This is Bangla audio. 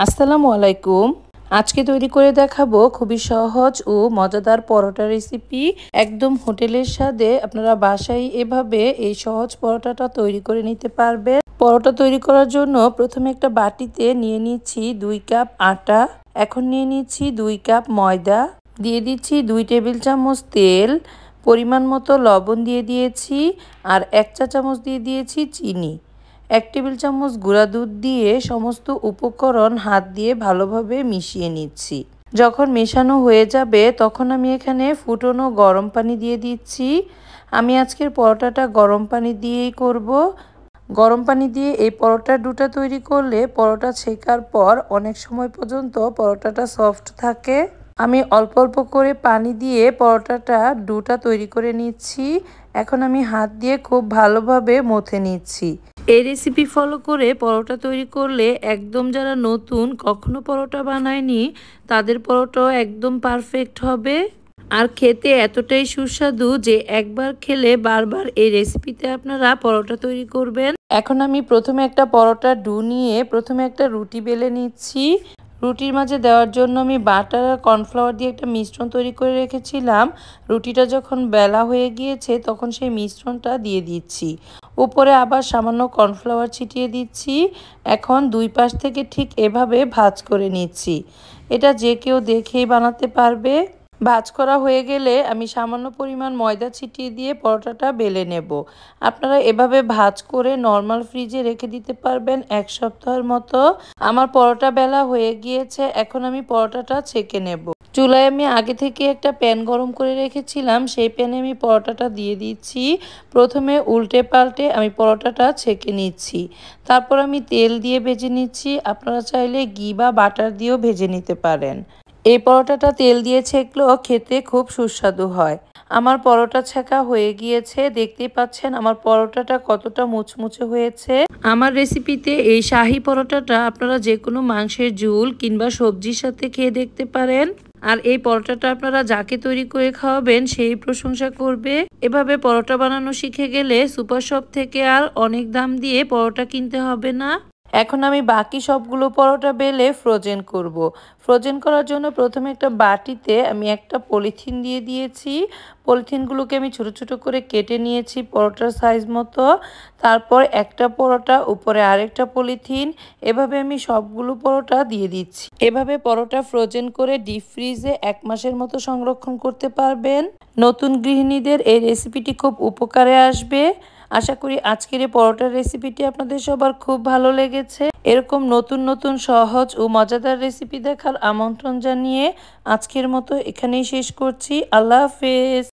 আসসালামু আলাইকুম। আজকে তৈরি করে দেখাবো খুবই সহজ ও মজাদার পরোটা রেসিপি। একদম হোটেলের স্বাদে আপনারা বাসায় এভাবে এই সহজ পরোটাটা তৈরি করে নিতে পারবেন। পরোটা তৈরি করার জন্য প্রথমে একটা বাটিতে নিয়ে নিচ্ছি 2 কাপ আটা। এখন নিয়ে নিচ্ছি 2 কাপ ময়দা। দিয়ে দিচ্ছি 2 টেবিল চামচ তেল। পরিমাণ মতো লবণ দিয়ে দিয়েছি আর 1 চা চামচ দিয়ে দিয়েছি চিনি। 1 টেবিল চামচ গুঁড়া দুধ দিয়ে সমস্ত উপকরণ হাত দিয়ে ভালোভাবে মিশিয়ে নিচ্ছি। যখন মেশানো হয়ে যাবে তখন আমি এখানে ফুটনো গরম পানি দিয়ে দিচ্ছি। আমি আজকের পরোটাটা গরম পানি দিয়েই করব। গরম পানি দিয়ে এই পরোটার ডোটা তৈরি করলে পরোটা ছেঁকার পর অনেক সময় পর্যন্ত পরোটাটা সফট থাকে। আমি অল্প অল্প করে পানি দিয়ে পরোটাটা ডোটা তৈরি করে নিচ্ছি। এখন আমি হাত দিয়ে খুব ভালোভাবে মথে নিচ্ছি। এই রেসিপি ফলো করে পরোটা তৈরি করলে একদম যারা নতুন কখনো পরোটা বানায়নি তাদের পরোটাও একদম পারফেক্ট হবে আর খেতে এতটাই সুস্বাদু যে একবার খেলে বারবার এই রেসিপিতে আপনারা পরোটা তৈরি করবেন। এখন আমি প্রথমে একটা পরোটার ডো নিয়ে প্রথমে একটা রুটি বেলে নিচ্ছি। রুটির মাঝে দেওয়ার জন্য আমি বাটার আর কর্নফ্লাওয়ার দিয়ে একটা মিশ্রণ তৈরি করে রেখেছিলাম। রুটিটা যখন বেলা হয়ে গিয়েছে তখন সেই মিশ্রণটা দিয়ে দিচ্ছি। উপরে আবার সামান্য কর্নফ্লাওয়ার ছিটিয়ে দিচ্ছি। এখন দুই পাশ থেকে ঠিক এভাবে ভাঁজ করে নিচ্ছি। এটা যে কেউ দেখেই বানাতে পারবে। ভাঁজ করা হয়ে গেলে আমি সামান্য পরিমাণ ময়দা ছিটিয়ে দিয়ে পরোটাটা বেলে নেব। আপনারা এভাবে ভাঁজ করে নর্মাল ফ্রিজে রেখে দিতে পারবেন 1 সপ্তাহের মতো। আমার পরোটা বেলা হয়ে গিয়েছে, এখন আমি পরোটাটা ছেঁকে নেব। চুলায় আমি আগে থেকে একটা প্যান গরম করে রেখেছিলাম, সেই প্যানে আমি পরোটাটা দিয়ে দিচ্ছি। প্রথমে উল্টে পাল্টে আমি পরোটাটা ছেঁকে নিচ্ছি। তারপর আমি তেল দিয়ে ভেজে নিচ্ছি। আপনারা চাইলে ঘি বা বাটার দিয়েও ভেজে নিতে পারেন। এই পরোটাটা তেল দিয়ে ছেঁকলেও খেতে খুব সুস্বাদু হয়। আমার পরোটা ছেঁকা হয়ে গিয়েছে, দেখতেই পাচ্ছেন আমার পরোটাটা কতটা মুচমুচে হয়েছে। আমার রেসিপিতে এই শাহী পরোটাটা আপনারা যে কোনো মাংসের ঝোল কিংবা সবজির সাথে খেয়ে দেখতে পারেন। আর এই পরোটাটা আপনারা যাকে তৈরি করে খাওয়াবেন সেই প্রশংসা করবে। এভাবে পরোটা বানানো শিখে গেলে সুপার শপ থেকে আর অনেক দাম দিয়ে পরোটা কিনতে হবে না। এখন আমি বাকি সবগুলো পরোটা বেলে ফ্রোজেন করব। ফ্রোজেন করার জন্য প্রথমে একটা বাটিতে আমি একটা পলিথিন দিয়ে দিয়েছি। পলিথিনগুলোকে আমি ছোট ছোট করে কেটে নিয়েছি পরোটার সাইজ মতো। তারপর একটা পরোটা উপরে আরেকটা পলিথিন, এভাবে আমি সবগুলো পরোটা দিয়ে দিচ্ছি। এভাবে পরোটা ফ্রোজেন করে ডিপ ফ্রিজে 1 মাসের মতো সংরক্ষণ করতে পারবেন। নতুন গৃহিণীদের এই রেসিপিটি খুব উপকারে আসবে। আশা করি আজকের এই পরোটার রেসিপিটি আপনাদের সবার খুব ভালো লেগেছে। এরকম নতুন নতুন সহজ ও মজাদার রেসিপি দেখার আমন্ত্রণ জানিয়ে আজকের মতো এখানেই শেষ করছি। আল্লাহ হাফেজ।